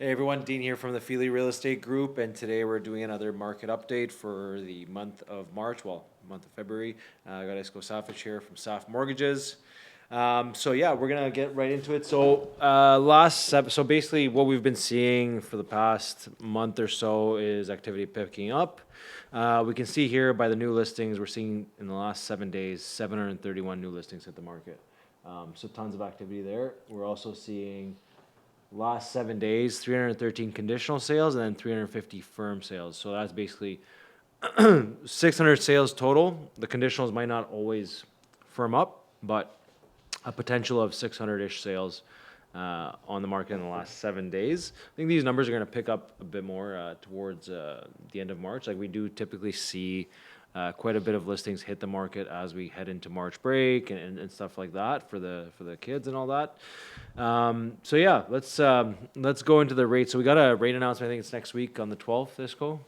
Hey everyone, Dean here from the Feely Real Estate Group, and today we're doing another market update for the month of March, month of February. I got Isko Safic here from SAF Mortgages. We're gonna get right into it. So basically, what we've been seeing for the past month or so is activity picking up. We can see here by the new listings, we're seeing in the last 7 days, 731 new listings hit the market. So tons of activity there. We're also seeing last 7 days, 313 conditional sales and then 350 firm sales. So that's basically 600 sales total. The conditionals might not always firm up, but a potential of 600-ish sales on the market in the last 7 days. I think these numbers are going to pick up a bit more towards the end of March. Like we do typically see quite a bit of listings hit the market as we head into March break and stuff like that for the kids and all that. Let's go into the rate. So we got a rate announcement. I think it's next week on the 12th, Isco.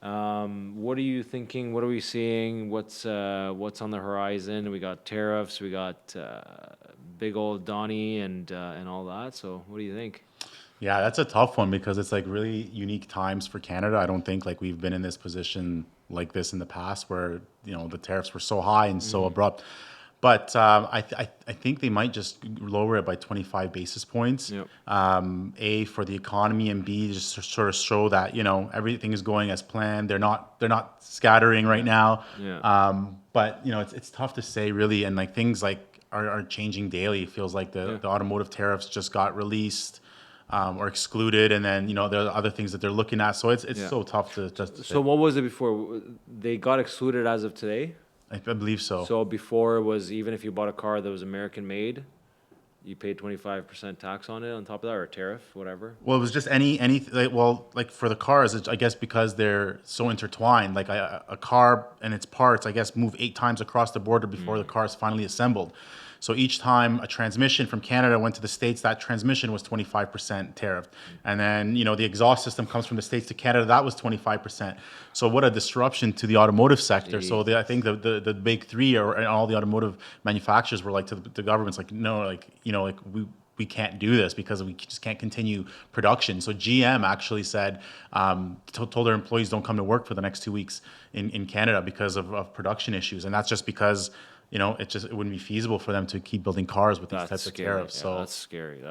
What are you thinking? What are we seeing? What's on the horizon? We got tariffs. We got big old Donnie and all that. So what do you think? Yeah, that's a tough one because it's like really unique times for Canada. I don't think like we've been in this position like this in the past where, the tariffs were so high and so abrupt. But I think they might just lower it by 25 basis points. Yep. A, for the economy, and B, just to sort of show that, everything is going as planned. They're not scattering right now. Yeah. But it's tough to say really, and like things like are changing daily. It feels like the automotive tariffs just got released. Or excluded, and then there are other things that they're looking at. So it's so tough to just. So what was it before? They got excluded as of today? I believe so. So before it was, even if you bought a car that was American made, you paid 25% tax on it on top of that, or a tariff, whatever. Well, it was just any like for the cars, I guess because they're so intertwined. Like a car and its parts, I guess, move 8 times across the border before the car is finally assembled. So each time a transmission from Canada went to the States, that transmission was 25% tariffed. And then, the exhaust system comes from the States to Canada, that was 25%. So what a disruption to the automotive sector. So I think the big three and all the automotive manufacturers were like to the government's like, no, like we can't do this because we just can't continue production. So GM actually said, told their employees don't come to work for the next 2 weeks in Canada because of production issues. And that's just because it wouldn't be feasible for them to keep building cars with these types of tariffs. Yeah, So that's scary.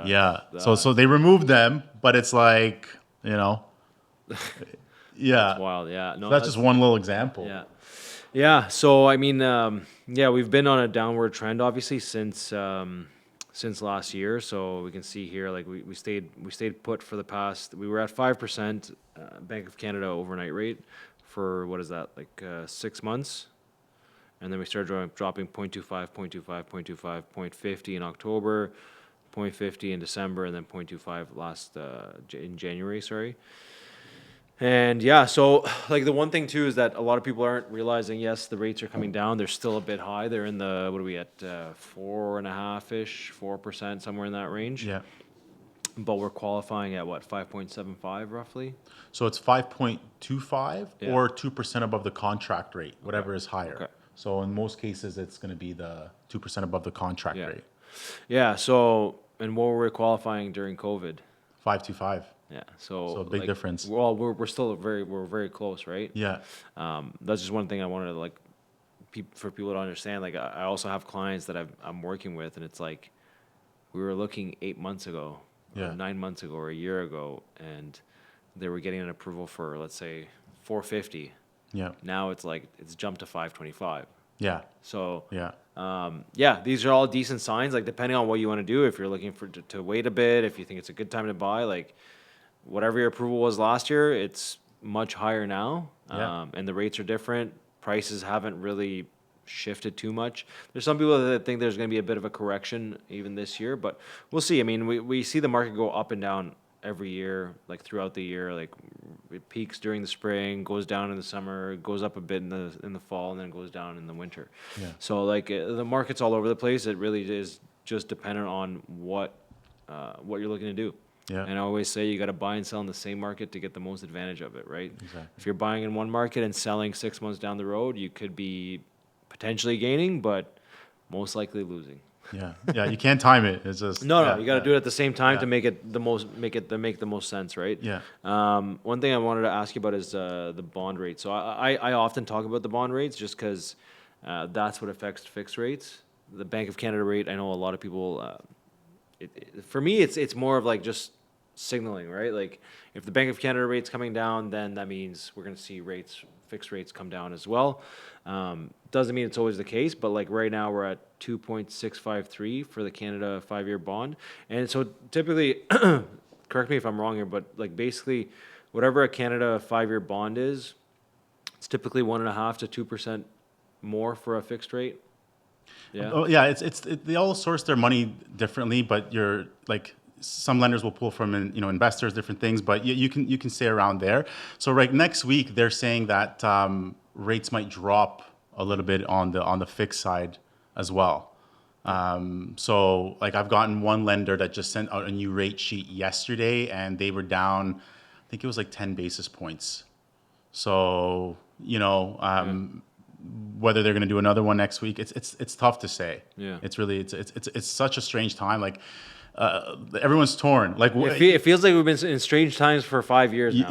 so they removed them, but it's like, yeah, That's wild. Yeah, no, so that's just one little example. Yeah, yeah. So I mean, we've been on a downward trend obviously since last year. So we can see here, like we stayed put for the past. We were at 5% Bank of Canada overnight rate for what is that, like 6 months. And then we started dropping 0.25, 0.25, 0.25, 0.50 in October, 0.50 in December, and then 0.25 in January, sorry. And yeah, so like the one thing too is that a lot of people aren't realizing, yes, the rates are coming down. They're still a bit high. They're in the, what are we at, 4.5-ish, 4%, somewhere in that range. Yeah. But we're qualifying at what, 5.75 roughly? So it's 5.25 Yeah. or 2% above the contract rate, whatever is higher. Okay. So in most cases, it's going to be the 2% above the contract rate. Yeah. So, and what were we qualifying during COVID? 5.25. Yeah. So a big difference. Well, we're still very close, right? Yeah. That's just one thing I wanted to for people to understand. Like I also have clients that I'm working with, and it's like we were looking 8 months ago, or 9 months ago, or a year ago, and they were getting an approval for, let's say, 450. Yeah. Now it's like it's jumped to 525. Yeah. So Yeah. these are all decent signs. Like depending on what you want to do, if you're looking to wait a bit, if you think it's a good time to buy, like whatever your approval was last year, it's much higher now. Yeah. And the rates are different. Prices haven't really shifted too much. There's some people that think there's going to be a bit of a correction even this year, but we'll see. I mean, we see the market go up and down every year, like throughout the year. Like it peaks during the spring, goes down in the summer, goes up a bit in the fall, and then goes down in the winter. Yeah. So like the market's all over the place. It really is just dependent on what you're looking to do. Yeah. And I always say you got to buy and sell in the same market to get the most advantage of it, right? Exactly. If you're buying in one market and selling 6 months down the road, you could be potentially gaining, but most likely losing. Yeah. You can't time it. It's just No, you got to do it at the same time Yeah. to make the most sense, right? Yeah. One thing I wanted to ask you about is the bond rate. So I often talk about the bond rates just because that's what affects fixed rates. The Bank of Canada rate, I know a lot of people. For me, it's more of like just signaling, right? Like if the Bank of Canada rate's coming down, then that means we're going to see fixed rates come down as well. Doesn't mean it's always the case, but like right now we're at 2.653 for the Canada 5-year bond, and so typically, correct me if I'm wrong here, but like basically, whatever a Canada 5-year bond is, it's typically 1.5 to 2% more for a fixed rate. Yeah. Oh, yeah, they all source their money differently, but you're like some lenders will pull from investors, different things, but you can stay around there. So right next week they're saying that rates might drop a little bit on the fixed side as well. So like I've gotten one lender that just sent out a new rate sheet yesterday, and they were down, I think it was like 10 basis points. So whether they're going to do another one next week, it's tough to say. Yeah. It's really it's such a strange time. Like everyone's torn. Like It feels like we've been in strange times for 5 years now.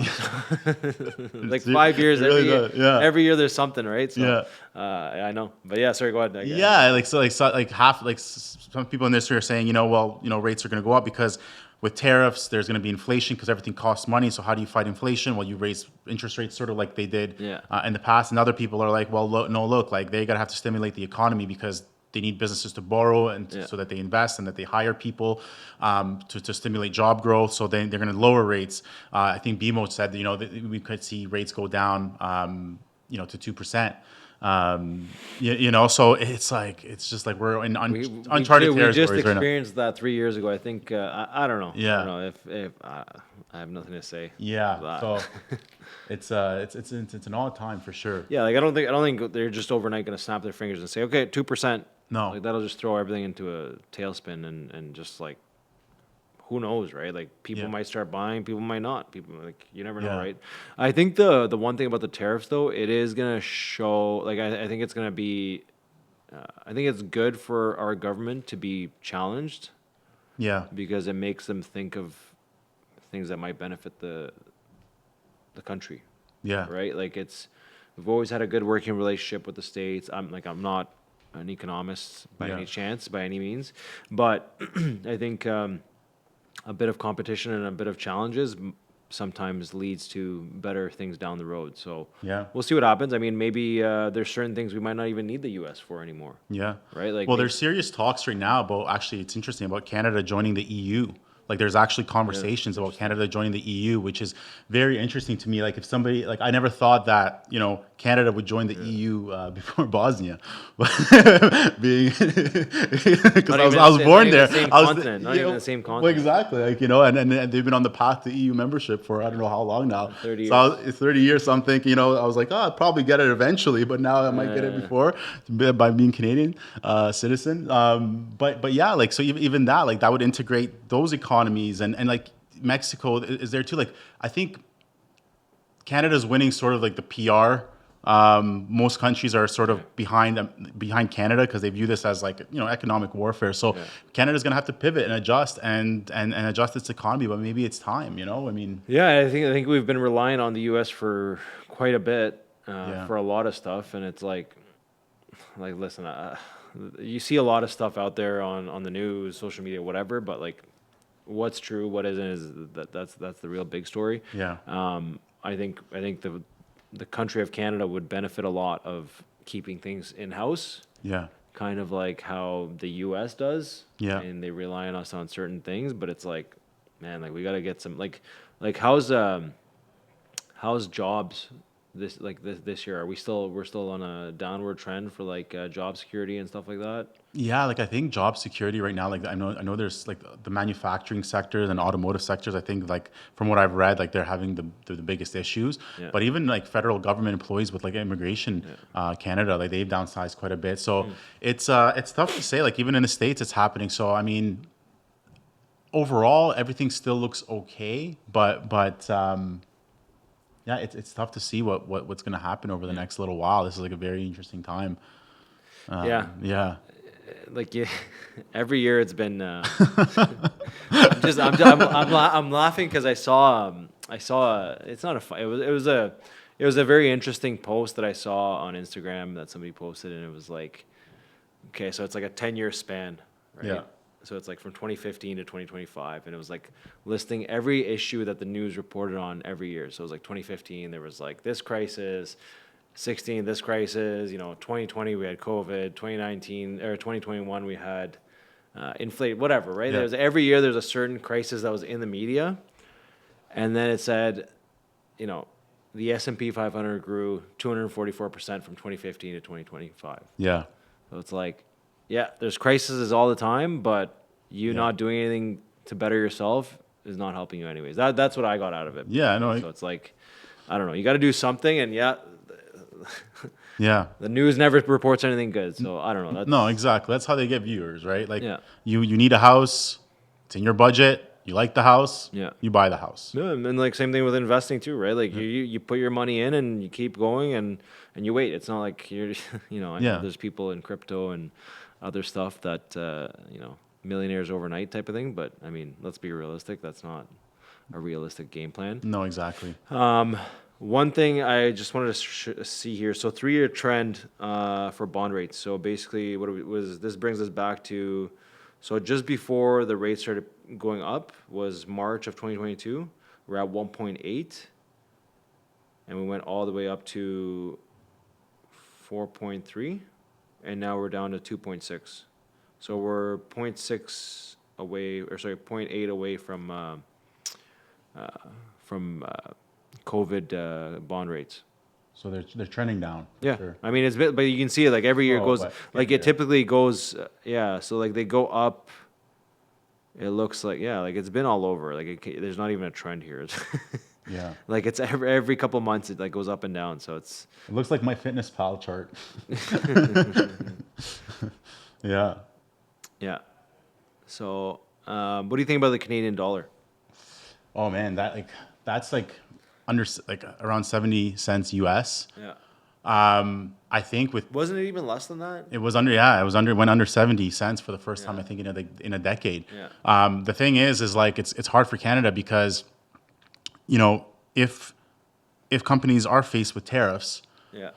Like 5 years, it really does, yeah. every year there's something, right? So, Yeah. I know, but yeah, sorry, go ahead. Yeah, like half like some people in this are saying, rates are going to go up because with tariffs there's going to be inflation because everything costs money. So how do you fight inflation? Well, you raise interest rates sort of like they did in the past. And other people are like, well, look, like they got to have to stimulate the economy because they need businesses to borrow and so that they invest and that they hire people to stimulate job growth. So they're going to lower rates. I think BMO said, that we could see rates go down, to 2%. So it's just like we're in uncharted territories we just right now. experienced that 3 years ago. I think I don't know. Yeah. I don't know if I have nothing to say. Yeah. So it's an odd time for sure. Yeah, like I don't think they're just overnight going to snap their fingers and say, okay, 2%. No. Like that'll just throw everything into a tailspin and just like, who knows, right? Like people might start buying, people might not. People like you never know, right? I think the one thing about the tariffs though, it is gonna show. Like I think it's gonna be. I think it's good for our government to be challenged. Yeah. Because it makes them think of things that might benefit the country. Yeah. Right. Like we've always had a good working relationship with the states. I'm not an economist by any chance, by any means, but I think. A bit of competition and a bit of challenges sometimes leads to better things down the road. So we'll see what happens. I mean, maybe there's certain things we might not even need the U.S. for anymore. Yeah. Right. Like, well, there's serious talks right now about it's interesting about Canada joining the EU. Like there's actually conversations about Canada joining the EU, which is very interesting to me. Like if somebody, like I never thought that, Canada would join the EU before Bosnia, being because I was born there. Not even the same continent. Well, exactly. Like, and they've been on the path to EU membership for I don't know how long now. 30 years. So 30 years. So I'm thinking, I was like, I'll probably get it eventually, but now I might get it before by being Canadian citizen. But yeah, like so even that, like that would integrate those economies and like Mexico is there too. Like I think Canada's winning sort of like the PR. Most countries are sort of behind Canada because they view this as like economic warfare. So Canada's gonna have to pivot and adjust and adjust its economy. But maybe it's time. I mean. Yeah, I think we've been relying on the U.S. for quite a bit for a lot of stuff, and it's like listen, you see a lot of stuff out there on the news, social media, whatever. But like, what's true, what isn't, is that's the real big story. Yeah. I think the country of Canada would benefit a lot of keeping things in-house. Yeah. Kind of like how the U.S. does. Yeah. And they rely on us on certain things, but it's like, man, like we got to get some like how's jobs this year? We're still on a downward trend for like job security and stuff like that. Yeah, like I think job security right now, like I know there's like the manufacturing sectors and automotive sectors. I think like from what I've read, like they're having the biggest issues. Yeah. But even like federal government employees with like immigration, Canada, like they've downsized quite a bit. So it's tough to say. Like even in the States, it's happening. So I mean, overall, everything still looks okay, but yeah, it's tough to see what's going to happen over the next little while. This is like a very interesting time. Yeah. like you, every year it's been. I'm laughing because I saw it's not a it was a very interesting post that I saw on Instagram that somebody posted, and it was like, okay, so it's like a 10-year span, right? Yeah. So it's like from 2015 to 2025, and it was like listing every issue that the news reported on every year. So it was like 2015, there was like this crisis, 16 this crisis, 2020 we had COVID, 2019 or 2021 we had inflate, whatever, right? Yeah. There's every year there's a certain crisis that was in the media, and then it said, you know, the S&P 500 grew 244% from 2015 to 2025. Yeah. So it's like, yeah, there's crises all the time, but you Yeah. not doing anything to better yourself is not helping you anyways. That's what I got out of it. Yeah, I know. So it's like, I don't know, you got to do something, and yeah, Yeah. the news never reports anything good. So I don't know. That's, No, exactly. That's how they get viewers, right? Like Yeah. you need a house, it's in your budget, you like the house, Yeah. you buy the house. Yeah, and like same thing with investing too, right? Like you put your money in and you keep going and you wait. It's not like you're, I know Yeah. there's people in crypto and other stuff that, millionaires overnight type of thing. But I mean, let's be realistic. That's not a realistic game plan. No, exactly. One thing I just wanted to see here. So 3-year trend for bond rates. So basically, this brings us back to, so just before the rates started going up was March of 2022. We're at 1.8, and we went all the way up to 4.3, and now we're down to 2.6. So we're 0.6 away, or sorry, 0.8 away from COVID bond rates. So they're trending down. For Yeah, sure. I mean but you can see it like every year it Oh, goes but like yeah, it typically goes yeah. So like they go up. It looks like like it's been all over. Like there's not even a trend here. Yeah. Like it's every couple months it like goes up and down. So it's It looks like my MyFitnessPal chart. Yeah. yeah. So what do you think about the Canadian dollar? Oh man, that's under like around 70 cents US. Yeah. I think Wasn't it even less than that? it was went under 70 cents for the first time I think in a decade. Yeah. The thing is like it's hard for Canada because if companies are faced with tariffs, Yeah.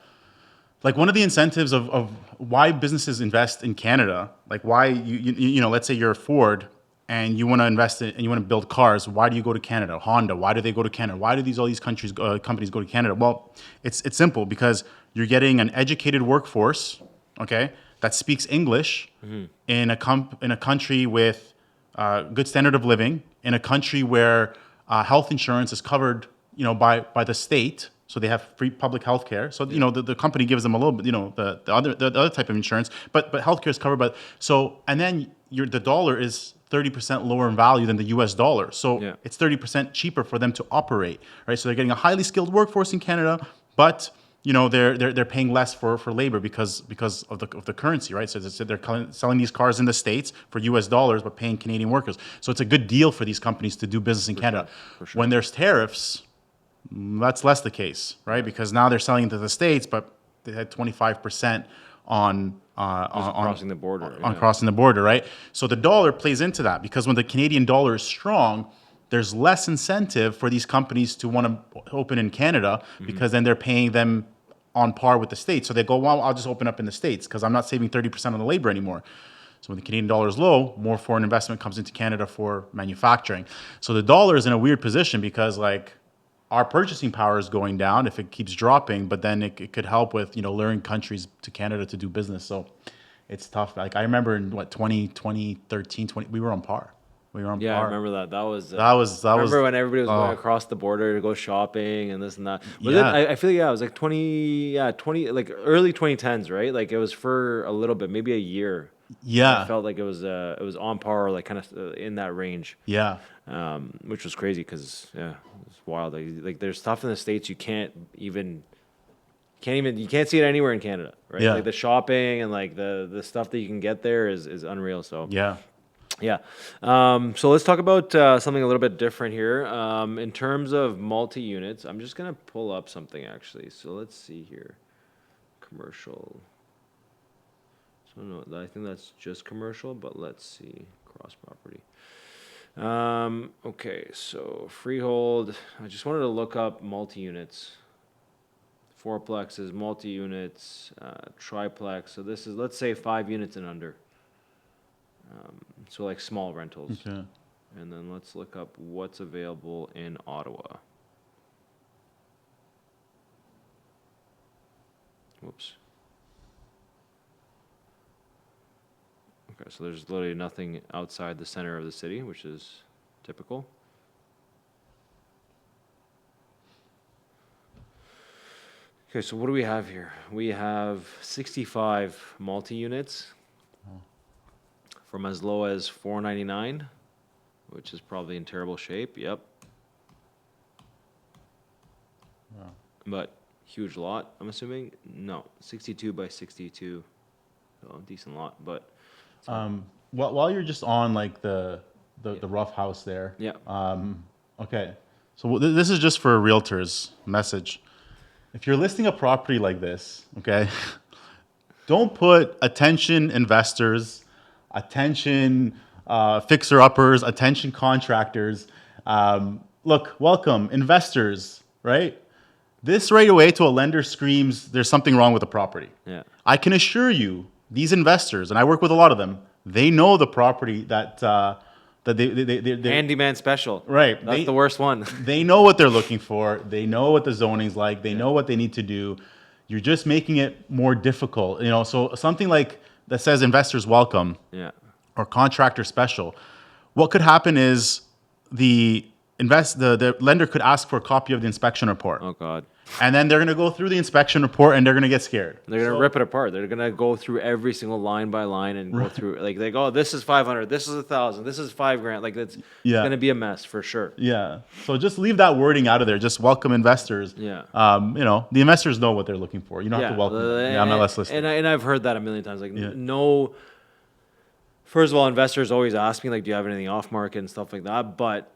like one of the incentives of why businesses invest in Canada, like why let's say you're a Ford and you want to invest in and you want to build cars, why do you go to Canada? Honda, why do they go to Canada? Why do all these companies go to Canada? Well, it's simple because you're getting an educated workforce, okay, that speaks English in a country with good standard of living, in a country where health insurance is covered, by the state. So they have free public health care. So the company gives them a little bit, the other type of insurance, but healthcare is covered by. So and then the dollar is 30% lower in value than the U.S. dollar. So it's 30% cheaper for them to operate, right? So they're getting a highly skilled workforce in Canada, but they're paying less for labor because of the currency, right? So they're selling these cars in the States for U.S. dollars, but paying Canadian workers. So it's a good deal for these companies to do business in Canada. For sure. When there's tariffs, that's less the case, right? Because now they're selling to the States, but they had 25% on crossing the border. on crossing the border, right? So the dollar plays into that because when the Canadian dollar is strong, there's less incentive for these companies to want to open in Canada because then they're paying them on par with the States. So they go, well, I'll just open up in the States because I'm not saving 30% on the labor anymore. So when the Canadian dollar is low, more foreign investment comes into Canada for manufacturing. So the dollar is in a weird position because like our purchasing power is going down if it keeps dropping, but then it could help with, luring countries to Canada to do business. So it's tough. Like I remember in 2013, we were on par. We were on Yeah, par. I remember that. That was. Remember when everybody was going across the border to go shopping and this and that. Was Yeah. it? I feel it was like 20, like early 2010s, right? Like it was for a little bit, maybe a year. Yeah. I felt like it was on par, like kind of in that range. Yeah. Which was crazy because it's wild. Like there's stuff in the States you can't see it anywhere in Canada, right? Yeah. Like the shopping and like the stuff that you can get there is unreal. So Yeah. yeah. So let's talk about something a little bit different here. In terms of multi-units, I'm just gonna pull up something actually. So let's see here. Commercial. So no, I think that's just commercial, but let's see, cross property. Okay, so freehold, I just wanted to look up multi-units. Fourplexes, multi-units, triplex, so this is, let's say 5 units and under. So like small rentals. Okay. And then let's look up what's available in Ottawa. Whoops. Okay, so there's literally nothing outside the center of the city, which is typical. Okay, so what do we have here? We have 65 multi-units from as low as $499, which is probably in terrible shape. Yep. Wow. But huge lot, I'm assuming. No, 62 by 62. So decent lot, but While you're just on like the rough house there. yeah. Okay. So this is just for a realtor's message. If you're listing a property like this, okay, don't put attention investors, attention fixer-uppers, attention contractors. Look, welcome investors, right? This right away to a lender screams there's something wrong with the property. Yeah. I can assure you, these investors, and I work with a lot of them, they know the property that they Handyman special. right. That's the worst one. They know what they're looking for. They know what the zoning's like. They know what they need to do. You're just making it more difficult. You know, so something like that says investors welcome Yeah. or contractor special. What could happen is the lender could ask for a copy of the inspection report. Oh God. And then they're going to go through the inspection report and they're going to get scared. They're gonna rip it apart. They're gonna go through every single line by line and go through like, oh, this is 500, this is 1,000, this is $5,000. Like it's gonna be a mess for sure. Yeah. So just leave that wording out of there. Just welcome investors. Yeah. You know, the investors know what they're looking for. You don't have to welcome the MLS listing. And I've heard that a million times. Like no. First of all, investors always ask me like, do you have anything off market and stuff like that, but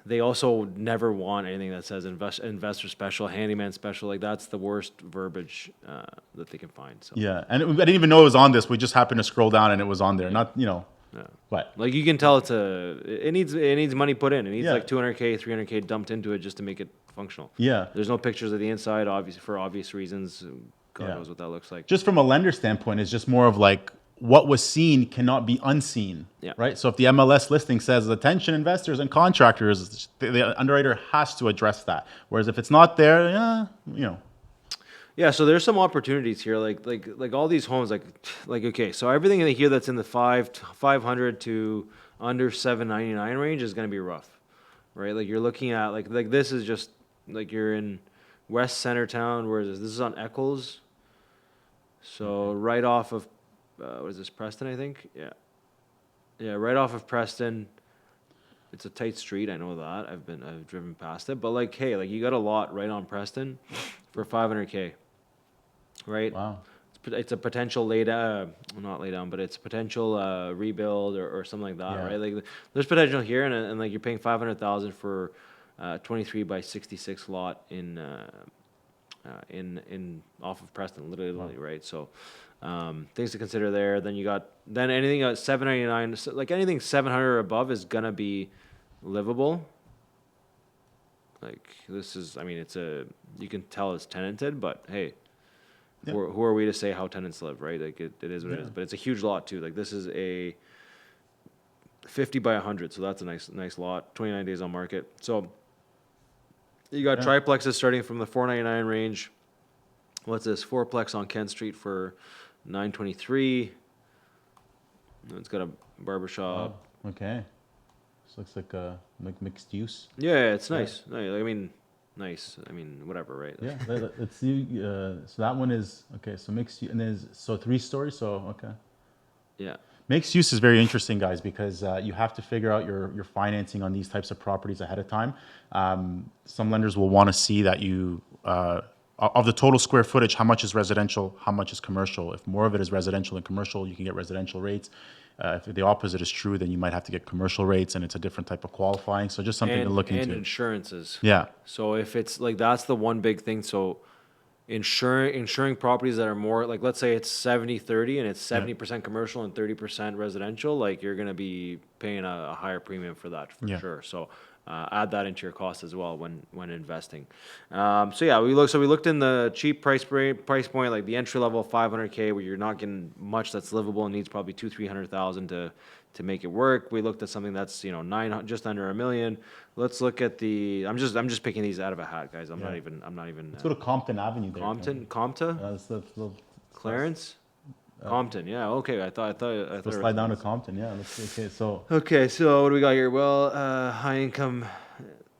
they also never want anything that says investor special, handyman special. Like that's the worst verbiage that they can find. So Yeah, and I didn't even know it was on this. We just happened to scroll down and it was on there. Not, you know, what? like you can tell it needs money put in. It needs Yeah. like 200K, 300K dumped into it just to make it functional. Yeah. There's no pictures of the inside, obviously for obvious reasons. God Yeah. knows what that looks like. Just from a lender standpoint, it's just more of like what was seen cannot be unseen. Yeah. Right. So if the MLS listing says attention investors and contractors, the underwriter has to address that. Whereas if it's not there, yeah, you know. Yeah, so there's some opportunities here, like all these homes, like okay, so everything in here that's in the 500 to under 799 range is gonna be rough, right? Like you're looking at like this is just like you're in West Centertown, where is this? This is on Eccles, so right off of what is this, Preston? I think, yeah, right off of Preston. It's a tight street, I know that. I've driven past it, but like, hey, like you got a lot right on Preston for 500K. Right? Wow. It's a potential not lay down, but it's a potential rebuild or something like that, Yeah. right? Like there's potential here, and like you're paying 500,000 for 23 by 66 lot in off of Preston, literally, right? So things to consider there. Then you got anything at 799, like anything 700 or above is gonna be livable. Like this is, I mean, you can tell it's tenanted, but hey. Yeah. Who are we to say how tenants live, right? Like it is what it is. But it's a huge lot too. Like this is a 50 by 100, so that's a nice lot. 29 days on market. So you got triplexes starting from the 499 range. What's this? Fourplex on Kent Street for 923. It's got a barbershop. Oh, okay. This looks like a mixed use. Yeah, it's nice. I mean, nice. I mean, whatever, right? Yeah, let's see. So that one is okay. So mixed use, and there's 3 stories. So okay. Yeah. Mixed use is very interesting, guys, because you have to figure out your financing on these types of properties ahead of time. Some lenders will want to see that you of the total square footage, how much is residential, how much is commercial. If more of it is residential and commercial, you can get residential rates. If the opposite is true, then you might have to get commercial rates, and it's a different type of qualifying. So just something to look into. And insurances. Yeah. So if it's like, that's the one big thing. So insuring properties that are more like, let's say it's 70-30 and it's 70% commercial and 30% residential, like you're going to be paying a higher premium for that for Yeah. sure. So add that into your cost as well when investing. So yeah, we looked in the cheap price point, like the entry level 500K, where you're not getting much that's livable and needs probably 200,000-300,000 to make it work. We looked at something that's, you know, just under $1 million. Let's look at the. I'm just picking these out of a hat, guys. I'm not even. Let's go to Compton Avenue there. Compton, Clarence, Compton. Yeah, okay. I thought. Let's slide down to Compton. Yeah. Okay. So. Okay, so what do we got here? Well, high income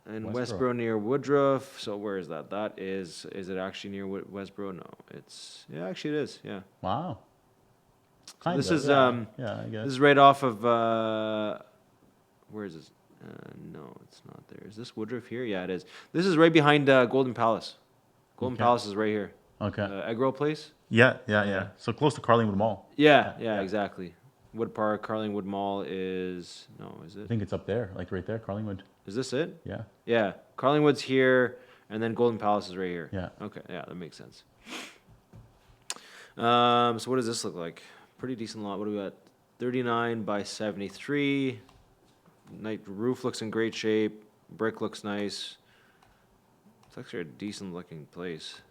in Westboro. Westboro near Woodruff. So where is that? That is it actually near Westboro? No, actually it is. Yeah. Wow. So this is yeah, I this guess. is right off of where is this? No, it's not there. Is this Woodruff here? Yeah, it is. This is right behind Golden Palace. Golden Okay. Palace is right here. Okay. Egg roll place. Yeah. So close to Carlingwood Mall. Yeah, exactly. Wood Park, Carlingwood Mall is is I it? think it's up there, like right there, Carlingwood. Is this it? Yeah. Yeah, Carlingwood's here, and then Golden Palace is right here. Yeah. Okay, yeah, that makes sense. So what does this look like? Pretty decent lot. What do we got? 39 by 73. Roof looks in great shape. Brick looks nice. It's actually a decent looking place.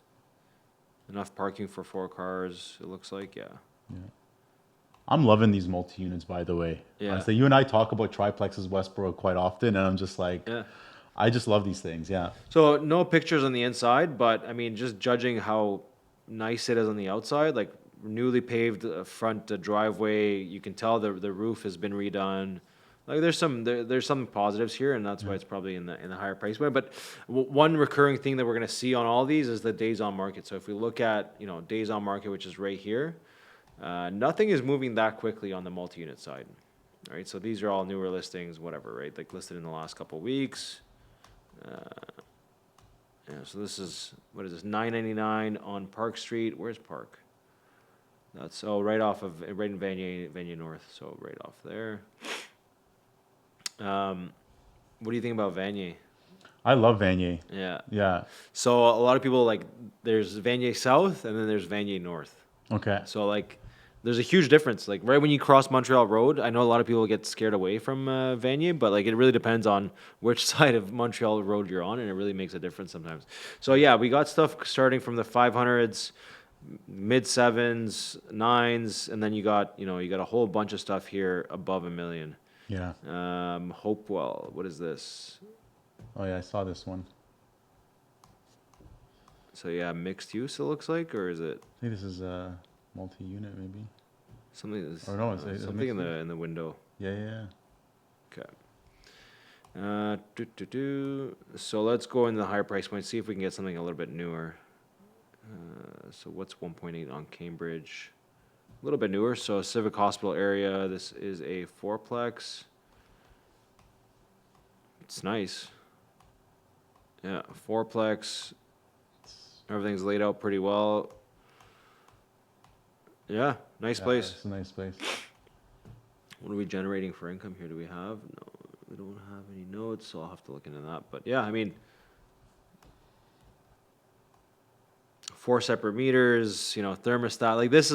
Enough parking for 4 cars, it looks like, yeah. I'm loving these multi-units, by the way. Yeah. Honestly, you and I talk about triplexes Westboro quite often, and I'm just like, Yeah. I just love these things. Yeah. So no pictures on the inside, but I mean, just judging how nice it is on the outside, like newly paved front driveway, you can tell the roof has been redone. Like there's some positives here, and that's why it's probably in the higher price point. But one recurring thing that we're going to see on all these is the days on market. So if we look at days on market, which is right here, nothing is moving that quickly on the multi-unit side. All right, so these are all newer listings, whatever, right? Like listed in the last couple of weeks. Yeah, so this is, what is this, $9.99 on Park Street. Where's Park? That's right in Vanier North, so right off there. What do you think about Vanier? I love Vanier. Yeah. Yeah. So a lot of people, like, there's Vanier South and then there's Vanier North. Okay. So like, there's a huge difference. Like right when you cross Montreal Road, I know a lot of people get scared away from Vanier, but like it really depends on which side of Montreal Road you're on, and it really makes a difference sometimes. So yeah, we got stuff starting from the 500s, mid 7s, 9s, and then you got a whole bunch of stuff here above $1 million. Yeah. Hopewell, what is this? Oh yeah, I saw this one. So yeah, mixed use it looks like, or is it I think this is a multi-unit maybe. something? That's, Or no, it's something in the window. Yeah. Okay. So let's go in the higher price point, see if we can get something a little bit newer. So what's 1.8 on Cambridge? A little bit newer. So Civic Hospital area. This is a 4-plex. It's nice. Yeah, 4-plex. Everything's laid out pretty well. Yeah, nice place. It's a nice place. What are we generating for income here? Do we have? No, we don't have any notes, so I'll have to look into that. But yeah, I mean, 4 separate meters, thermostat. Like this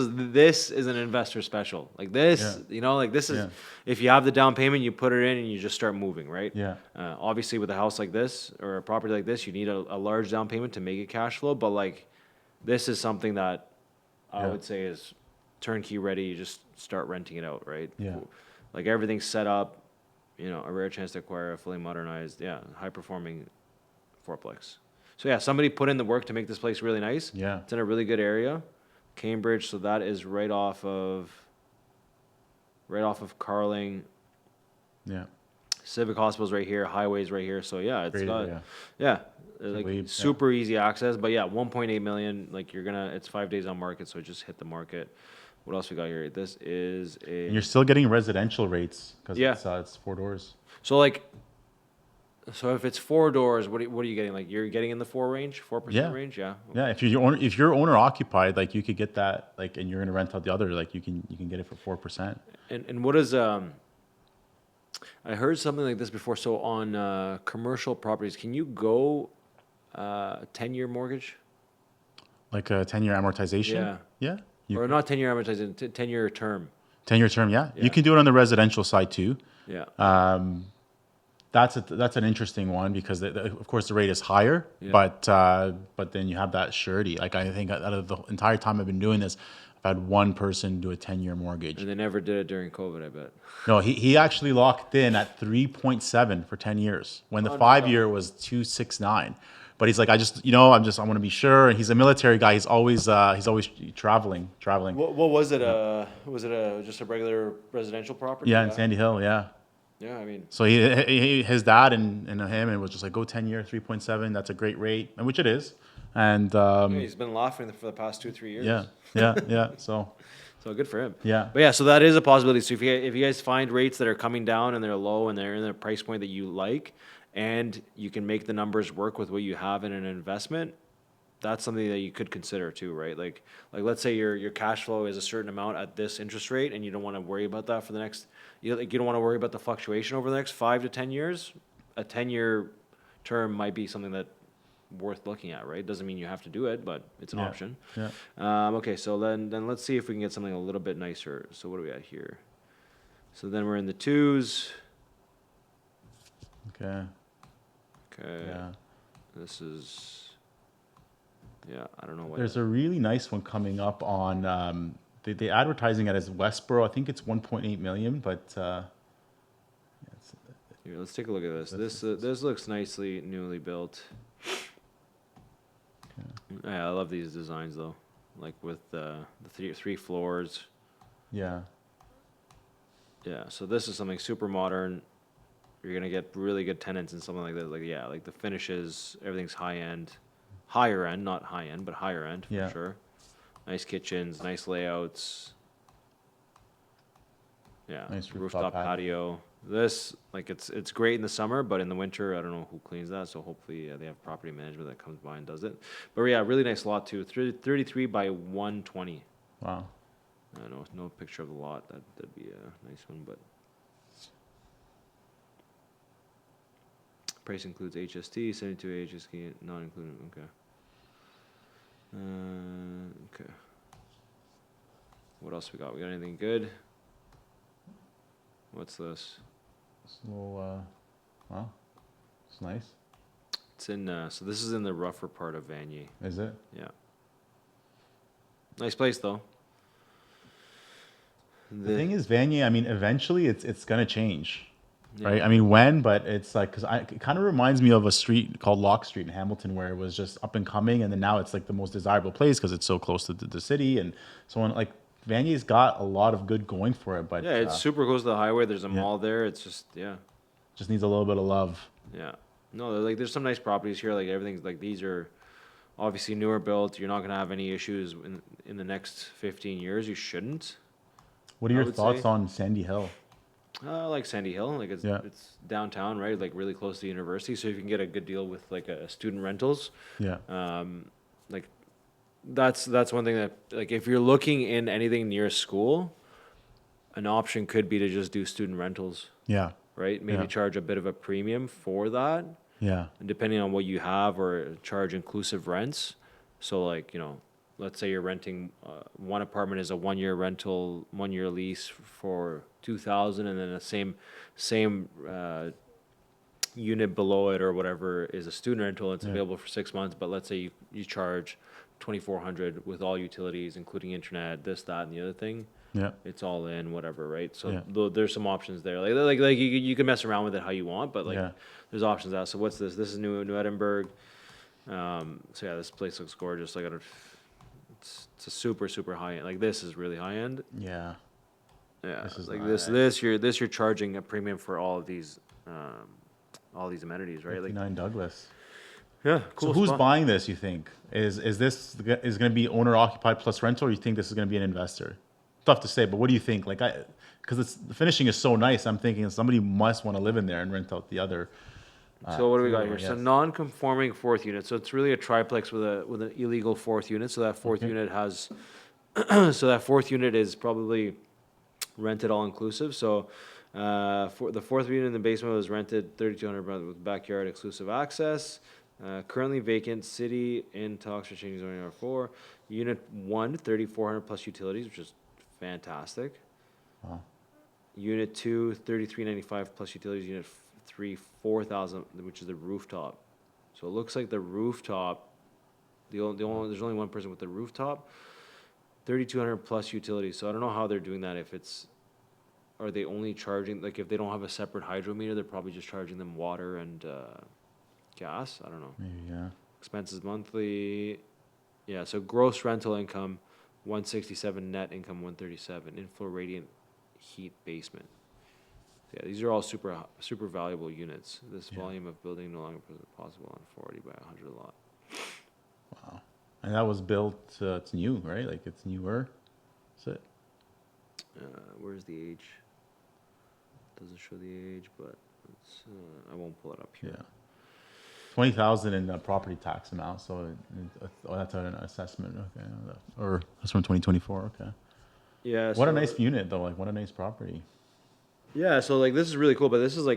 is an investor special. Like this, this is, if you have the down payment, you put it in and you just start moving, right? Yeah. Obviously with a house like this or a property like this, you need a large down payment to make it cash flow. But like, this is something that I would say is turnkey ready. You just start renting it out, right? Yeah. Like everything's set up, a rare chance to acquire a fully modernized, high performing 4-plex. So yeah, somebody put in the work to make this place really nice. Yeah. It's in a really good area. Cambridge, so that is right off of Carling. Yeah. Civic Hospital's right here, Highway's right here. So yeah, it's Great got area. like super easy access. But yeah, 1.8 million, like it's 5 days on market, so it just hit the market. What else we got here? This is And you're still getting residential rates because it's 4 doors. So if it's 4 doors, what are you getting? Like you're getting in the 4 range, 4% range, yeah. Yeah, if you're owner occupied, like you could get that, like, and you're gonna rent out the other, like you can get it for 4%. And what is I heard something like this before. So on commercial properties, can you go 10-year mortgage? like a 10-year amortization. Yeah. Yeah. You Or not 10-year amortization, 10-year term. 10-year term. Yeah. Yeah. You can do it on the residential side too. Yeah. That's an interesting one because of course the rate is higher, Yeah. but then you have that surety. Like I think out of the entire time I've been doing this, I've had one person do a 10-year mortgage. And they never did it during COVID, I bet. No, he actually locked in at 3.7 for 10 years when the Oh, no 5-year was 2.69. But he's like, I want to be sure. And he's a military guy. He's always traveling. What was it? Was it just a regular residential property? Yeah, in Sandy Hill. Yeah. Yeah, I mean, So his dad and him and was just like, go 10-year 3.7. That's a great rate, and which it is. And yeah, he's been laughing for the past 2-3 years. yeah. So So good for him. Yeah. But yeah, so that is a possibility. So if you guys find rates that are coming down and they're low and they're in a price point that you like, and you can make the numbers work with what you have in an investment, that's something that you could consider too, right? Like let's say your cash flow is a certain amount at this interest rate, and you don't want to worry about that for the next. You don't want to worry about the fluctuation over the next 5 to 10 years. A 10-year term might be something that worth looking at, right? Doesn't mean you have to do it, but it's an option. Yeah. Okay, so then let's see if we can get something a little bit nicer. So what do we got here? So then we're in the 2s. Okay. Okay. Yeah. This is. Yeah, I don't know what. There's a really nice one coming up on. They advertising it as Westboro. I think it's 1.8 million, but. Here, let's take a look at this. This looks nicely newly built. Yeah, I love these designs though, like with the three floors. Yeah. Yeah, so this is something super modern. You're gonna get really good tenants and something like that. Like the finishes, everything's higher end, not high end, but higher end for Yeah. sure. Nice kitchens, nice layouts. Yeah, Nice rooftop patio. This, like, it's great in the summer, but in the winter, I don't know who cleans that. So hopefully they have property management that comes by and does it. But yeah, really nice lot too. 33 by 120. Wow. I know, no picture of the lot. That'd be a nice one, but. Price includes HST, 72 HST, not including. Okay. Okay. What else we got? We got anything good? What's this? So, wow, it's nice. It's in. So this is in the rougher part of Vanier. Is it? Yeah. Nice place though. The thing is, Vanier. I mean, eventually, it's gonna change. Yeah. Right. I mean, when, but it's like, it kind of reminds me of a street called Locke Street in Hamilton, where it was just up and coming, and then now it's like the most desirable place because it's so close to the city, and so on. Like Vanier's got a lot of good going for it, but Yeah, it's super close to the highway. There's a yeah. mall there. It's just just needs a little bit of love. Yeah. No, there's some nice properties here. Like everything's like these are obviously newer built. You're not gonna have any issues in the next 15 years. You shouldn't. What are I your would thoughts say. on Sandy Hill? I like Sandy Hill. Like it's downtown, right? Like really close to the university, so if you can get a good deal with like student rentals. Yeah. Like that's one thing that, like, if you're looking in anything near school, an option could be to just do student rentals, Yeah. right? Maybe Yeah. charge a bit of a premium for that, Yeah. and depending on what you have, or charge inclusive rents. So like, let's say you're renting one apartment is a 1-year rental, 1-year lease for 2,000, and then the same unit below it or whatever is a student rental. It's available for 6 months, but let's say you charge 2,400 with all utilities, including internet, this, that, and the other thing. Yeah. It's all in, whatever, right? So Yeah. there's some options there. Like you can mess around with it how you want, but like there's options out. So what's this? This is New Edinburgh. So yeah, this place looks gorgeous. Like it's a super super high end. Like this is really high end. Yeah. Yeah, This is like nice. you're charging a premium for all of these amenities, right? Like 59 Douglas. yeah, cool. So who's spot. buying this? You think is this going to be owner occupied plus rental, or you think this is going to be an investor? Tough to say, but what do you think? Like because the finishing is so nice, I'm thinking somebody must want to live in there and rent out the other. So what do we got floor, here? So yes. non-conforming fourth unit. So it's really a triplex with an illegal fourth unit. So that fourth unit has, so that fourth unit is probably rented all inclusive. So for the fourth unit in the basement was rented 3,200 with backyard exclusive access. Currently vacant, city in talks for changing zoning R4. Unit 1, 3,400 plus utilities, which is fantastic. Wow. Unit 2, 3,395 plus utilities. Unit 3, 4,000, which is the rooftop. So it looks like the rooftop, there's only one person with the rooftop. 3,200 plus utilities. So I don't know how they're doing that. Are they only charging, like if they don't have a separate hydro meter, they're probably just charging them water and gas. I don't know. Maybe, yeah. Expenses monthly. Yeah, so gross rental income 167, net income 137. Inflow radiant heat basement. Yeah, these are all super valuable units. This Yeah. volume of building no longer possible on 40 by 100 lot. Wow. And that was built, it's new, right? Like it's newer. Is it? Where's the age? Doesn't show the age, but I won't pull it up here. Yeah. 20,000 in the property tax amount. So that's an assessment. Okay. Or that's from 2024. Okay. Yeah. What a nice unit though. Like what a nice property. Yeah, so like this is really cool, but this is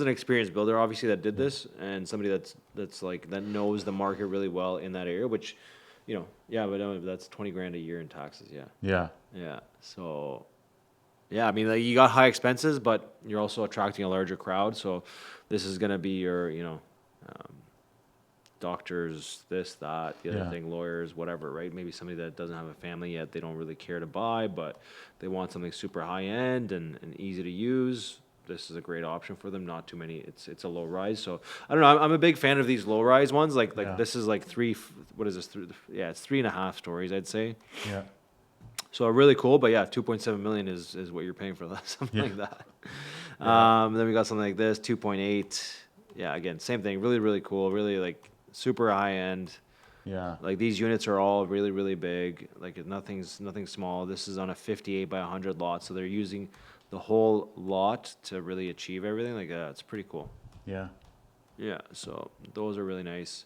an experienced builder obviously that did this, and somebody that's like that knows the market really well in that area, which, yeah, but that's 20 grand a year in taxes, yeah. Yeah. Yeah. So yeah, I mean like you got high expenses, but you're also attracting a larger crowd, so this is gonna be your, doctors, this, that, the other Yeah. thing, lawyers, whatever, right? Maybe somebody that doesn't have a family yet, they don't really care to buy, but they want something super high end and easy to use. This is a great option for them. Not too many. It's a low rise, so I don't know. I'm a big fan of these low rise ones. Like Yeah. this is like what is this? Yeah, it's 3.5 stories, I'd say. Yeah. So really cool, but yeah, 2.7 million is what you're paying for that, something Yeah. like that. Yeah. Then we got something like this, 2.8. Yeah, again, same thing. Really, really cool. Really like super high end. Yeah. Like these units are all really, really big. Like nothing small. This is on a 58 by 100 lot, so they're using the whole lot to really achieve everything. Like it's pretty cool. Yeah. Yeah, so those are really nice.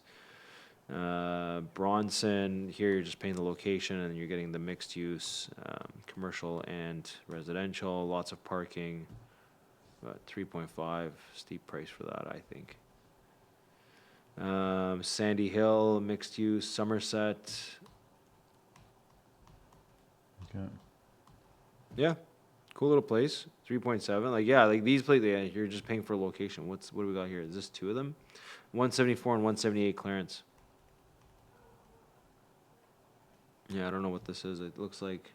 Bronson, here you're just paying the location and you're getting the mixed use, commercial and residential, lots of parking. 3.5, steep price for that, I think. Sandy Hill, mixed use, Somerset. Okay. Yeah, cool little place. 3.7. Like yeah, like these places, yeah, you're just paying for location. What do we got here? Is this two of them? 174 and 178 clearance. Yeah, I don't know what this is. It looks like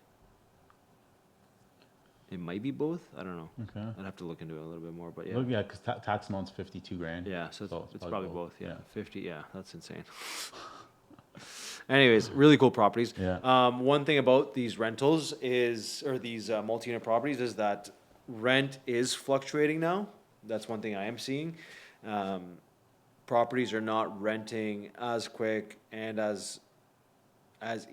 it might be both. I don't know. Okay. I'd have to look into it a little bit more, but yeah. Look, yeah, because tax amount's 52 grand. Yeah, so So it's probably both. Yeah. Yeah. 50. Yeah, that's insane. Anyways, really cool properties. Yeah. One thing about these rentals or these multi-unit properties is that rent is fluctuating now. That's one thing I am seeing. Properties are not renting as quick and as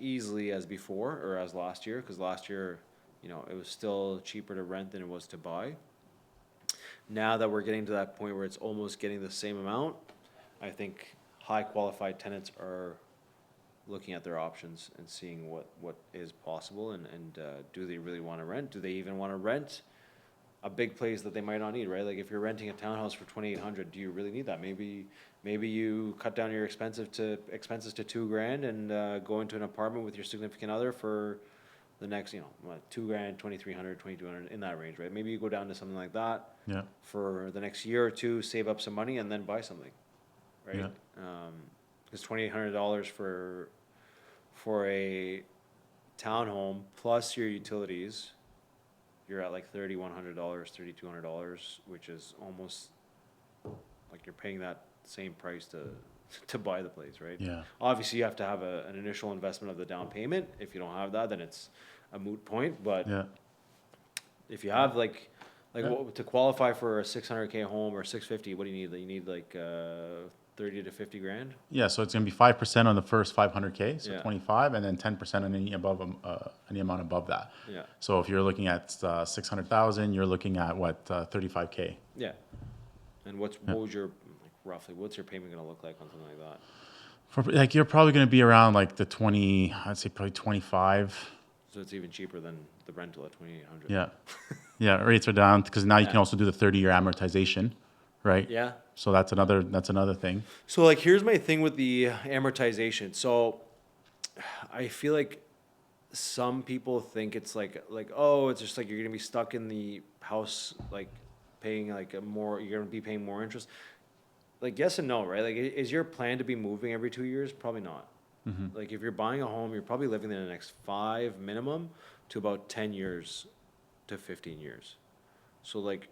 easily as before or as last year, because last year, it was still cheaper to rent than it was to buy. Now that we're getting to that point where it's almost getting the same amount, I think high qualified tenants are looking at their options and seeing what is possible and do they really want to rent? Do they even want to rent a big place that they might not need, right? Like if you're renting a townhouse for 2,800, do you really need that? Maybe you cut down your expenses to $2 grand and go into an apartment with your significant other for the next, $2 grand, 2,300, 2,200 in that range, right? Maybe you go down to something like that Yeah. for the next year or two, save up some money and then buy something, right? Yeah. Because $2,800 for a townhome plus your utilities, you're at like $3,100, $3,200, which is almost like you're paying that same price to buy the place, right? Yeah. Obviously, you have to have an initial investment of the down payment. If you don't have that, then it's a moot point. But Yeah. if you have like Yeah. to qualify for a 600K home or 650, what do you need? You need like 30 to 50 grand. Yeah. So it's gonna be 5% on the first 500K, so Yeah. 25, and then 10% on any amount above that. Yeah. So if you're looking at 600,000, you're looking at what 35K. Yeah. And what was your roughly? What's your payment gonna look like on something like that? Like you're probably gonna be around like the 20. I'd say probably 25. So it's even cheaper than the rental at 2,800. Yeah. Yeah. Rates are down because now you can Yeah. also do the 30-year amortization, right? Yeah. So that's another thing. So like, here's my thing with the amortization. So I feel like some people think it's like, oh, it's just like you're gonna be stuck in the house, like paying like a more, you're gonna be paying more interest. Like, yes and no, right? Like, is your plan to be moving every 2 years? Probably not. Like, if you're buying a home, you're probably living there the next 5 minimum to about 10 years to 15 years. So like,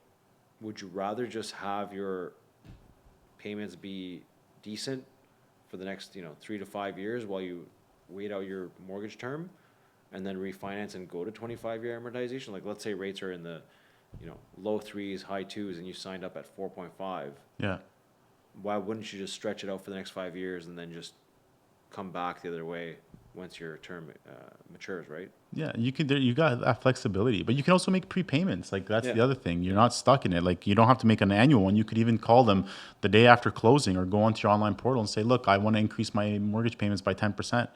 would you rather just have your payments be decent for the next, 3 to 5 years while you wait out your mortgage term and then refinance and go to 25-year amortization? Like, let's say rates are in the, low threes, high twos, and you signed up at 4.5. Yeah. Why wouldn't you just stretch it out for the next 5 years and then just come back the other way once your term matures, right? Yeah, you got that flexibility, but you can also make prepayments. Like that's Yeah. the other thing. You're not stuck in it. Like you don't have to make an annual one. You could even call them the day after closing or go onto your online portal and say, "Look, I want to increase my mortgage payments by 10%."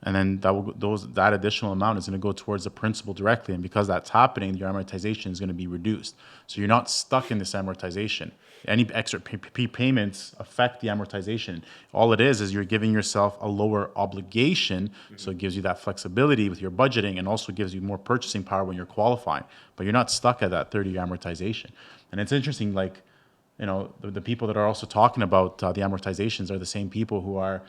And then that additional amount is going to go towards the principal directly, and because that's happening, your amortization is going to be reduced. So you're not stuck in this amortization. Any extra prepayments affect the amortization. All it is you're giving yourself a lower obligation, so it gives you that flexibility with your budgeting, and also gives you more purchasing power when you're qualifying. But you're not stuck at that 30-year amortization. And it's interesting, like the people that are also talking about the amortizations are the same people who are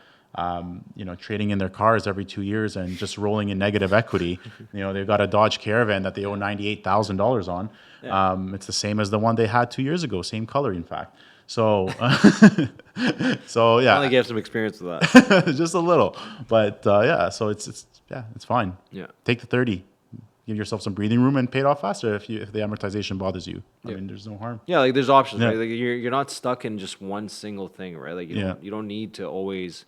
trading in their cars every 2 years and just rolling in negative equity. They've got a Dodge Caravan that they owe $98,000 on. Yeah. It's the same as the one they had 2 years ago, same color, in fact. So, so I only yeah, have some experience with that. just a little, but yeah. So it's fine. Yeah. Take the 30, give yourself some breathing room, and pay it off faster if the amortization bothers you. I Yeah. mean, there's no harm. Yeah, like there's options, Yeah. right? Like you're not stuck in just one single thing, right? Like you don't need to always,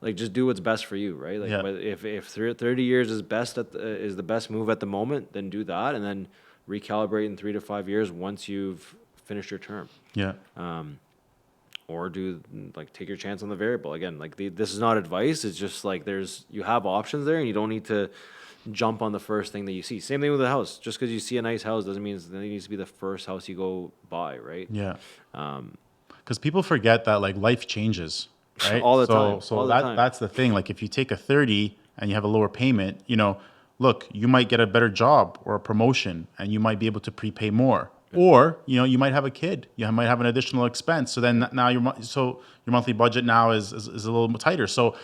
like, just do what's best for you, right? Like, Yeah. but if 30 years is is the best move at the moment, then do that, and then recalibrate in 3 to 5 years once you've finished your term. Yeah. Or take your chance on the variable. Again, like this is not advice. It's just like you have options there, and you don't need to jump on the first thing that you see. Same thing with the house. Just because you see a nice house doesn't mean it needs to be the first house you go buy, right? Yeah. Because people forget that like life changes, right? All the so, time. So All the time. that's the thing. Like if you take a 30 and you have a lower payment, look, you might get a better job or a promotion, and you might be able to prepay more. Or you might have a kid. You might have an additional expense. So then now your monthly budget now is a little tighter. So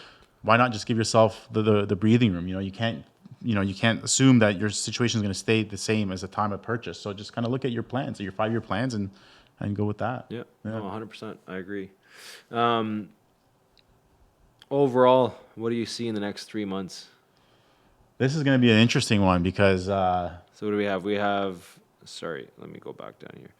why not just give yourself the breathing room? You can't assume that your situation is going to stay the same as the time of purchase. So just kind of look at your plans, your 5-year plans, and go with that. Yeah, no, 100%. I agree. Overall, what do you see in the next 3 months? This is going to be an interesting one because So what do we have? Sorry, let me go back down here.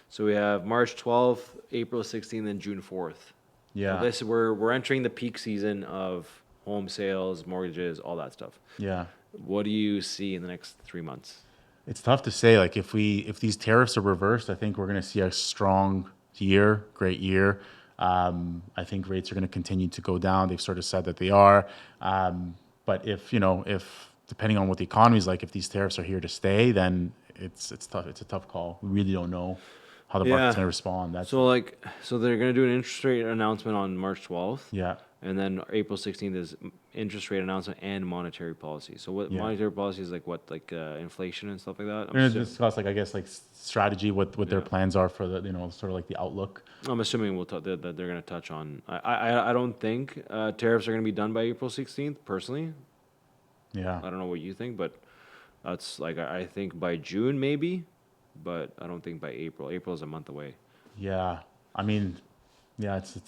So we have March 12th, April 16th, and June 4th. yeah, So we're entering the peak season of home sales, mortgages, all that stuff. yeah. What do you see in the next 3 months? It's tough to say. Like if these tariffs are reversed, I think we're going to see a strong year, great year. I think rates are going to continue to go down. They've sort of said that they are. But if depending on what the economy is like, if these tariffs are here to stay, then it's tough. It's a tough call. We really don't know how the market's going to respond. So they're going to do an interest rate announcement on March 12th. Yeah. And then April 16th is interest rate announcement and monetary policy. So what monetary policy is like inflation and stuff like that? We're going to discuss strategy, what their plans are for the sort of like the outlook. I'm assuming that they're going to touch on. I don't think tariffs are going to be done by April 16th. Personally, Yeah. I don't know what you think, but that's I think by June maybe, but I don't think by April. April is a month away. Yeah. I mean, yeah, it's a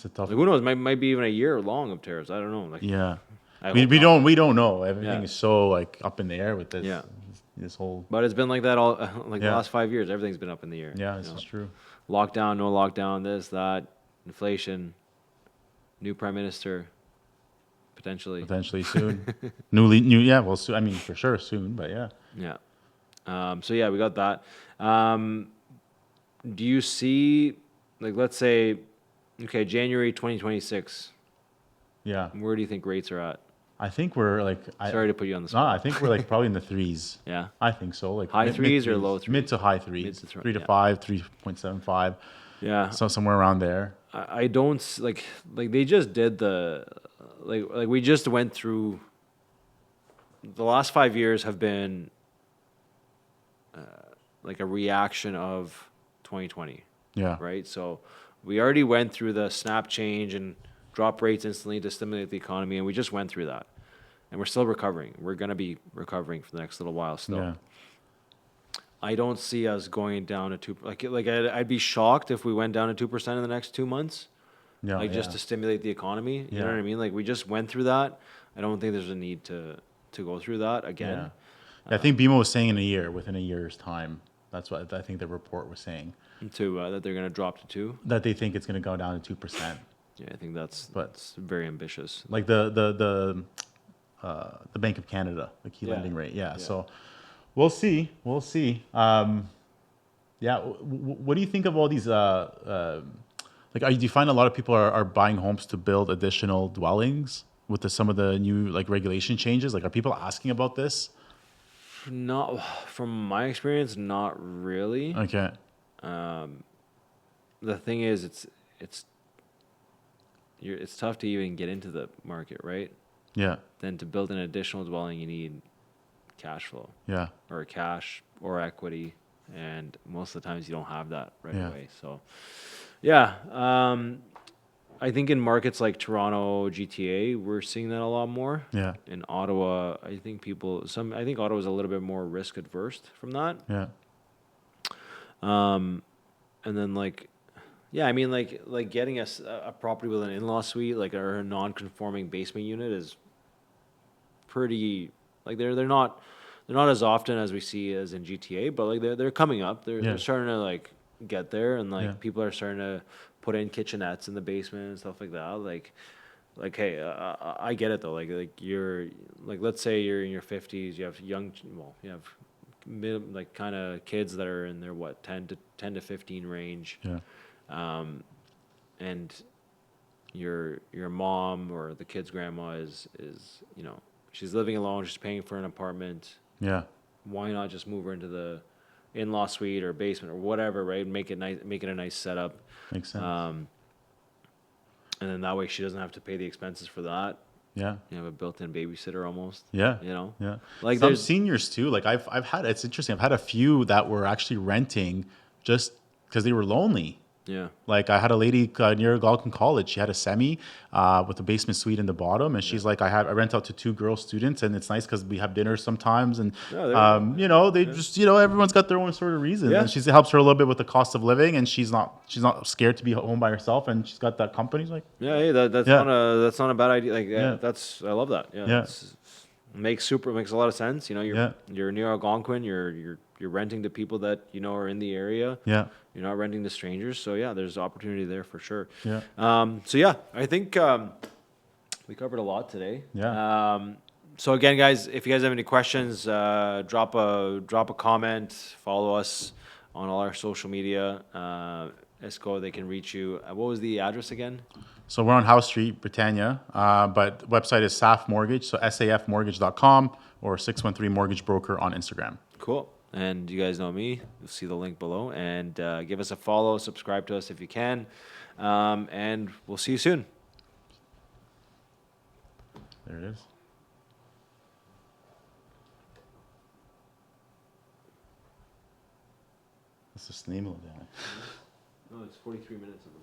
tough. Like, who knows? Might be even a year long of tariffs. I don't know. Like, Yeah. I We hope not. don't know. Everything Yeah. is so like up in the air with this. Yeah. This whole. But it's been like that all the Yeah. last 5 years. Everything's been up in the air. Yeah, you this know. is true. Lockdown, no lockdown, this, that, inflation, new prime minister, potentially. Potentially soon. Yeah. Well, soon. I mean, for sure soon. But yeah. Yeah. So yeah, we got that. Do you see, let's say, okay, January 2026, Yeah. where do you think rates are at? I think we're like. Sorry to put you on the No, spot. I think we're like probably in the threes. Yeah. I think so. Like High mid threes or threes. low threes? Mid to high threes. Mid to 3 to yeah. 5, 3.75. Yeah. So somewhere around there. I don't like they just did the like we just went through the last 5 years have been like a reaction of 2020, Yeah. right? So we already went through the snap change and drop rates instantly to stimulate the economy, and we just went through that, and we're still recovering. We're gonna be recovering for the next little while still. Yeah. I don't see us going down to two. I'd be shocked if we went down to 2% in the next 2 months, Yeah. like just to stimulate the economy. You know Yeah. what I mean? Like we just went through that. I don't think there's a need to go through that Yeah. again. I think BMO was saying within a year's time. That's what I think the report was saying. To that they're gonna drop to 2. That they think it's going to go down to 2%. Yeah, I think that's But that's very ambitious. like the Bank of Canada, the key Yeah. lending rate. Yeah. Yeah. So we'll see. We'll see. Yeah. What do you think of all these? Like, do you find a lot of people are buying homes to build additional dwellings with some of the new like regulation changes? Like, are people asking about this? Not from my experience, not really. Okay. The thing is, it's tough to even get into the market, right? Yeah. Then to build an additional dwelling, you need cash flow Yeah. or cash or equity, and most of the times you don't have that right Yeah. away. So, yeah, I think in markets like Toronto, GTA, we're seeing that a lot more. Yeah. In Ottawa, I think I think Ottawa's a little bit more risk adverse from that. Yeah. And then yeah, I mean like getting a property with an in-law suite, like or a non-conforming basement unit is pretty like they're not as often as we see as in GTA, but like they're coming up. Yeah. They're starting to like get there, and like Yeah. people are starting to put in kitchenettes in the basement and stuff like that. Like hey, I get it though. Like you're like let's say you're in your 50s, you have you have like kind of kids that are in their 10 to 15 range, Yeah. and your mom or the kid's grandma is she's living alone, she's paying for an apartment. Yeah. Why not just move her into the in-law suite or basement or whatever, right? Make it nice, make it a nice setup. Makes sense. And then that way she doesn't have to pay the expenses for that. Yeah. You have a built-in babysitter almost. Yeah. Yeah. Like some seniors too. Like I've had, it's interesting. I've had a few that were actually renting just because they were lonely. Yeah. Like I had a lady near Algonquin College. She had a semi with a basement suite in the bottom, and she's like, I rent out to 2 girl students, and it's nice because we have dinner sometimes, and they just everyone's got their own sort of reasons. Yeah. And it helps her a little bit with the cost of living, and she's not scared to be home by herself, and she's got that company. She's like, Hey, that's not a bad idea. Like I love that. Yeah. Makes a lot of sense. You're near Algonquin. You're renting to people that are in the area. Yeah. You're not renting to strangers. So yeah, there's opportunity there for sure. Yeah. So yeah, I think we covered a lot today. Yeah. So again, guys, if you guys have any questions, drop a comment. Follow us on all our social media. Isko, they can reach you. What was the address again? So we're on House Street, Britannia, but website is SAF Mortgage, so safmortgage.com, or 613 Mortgage Broker on Instagram. Cool. And you guys know me. You'll see the link below. And give us a follow, subscribe to us if you can. And we'll see you soon. There it is. That's the name of it. No, it's 43 minutes of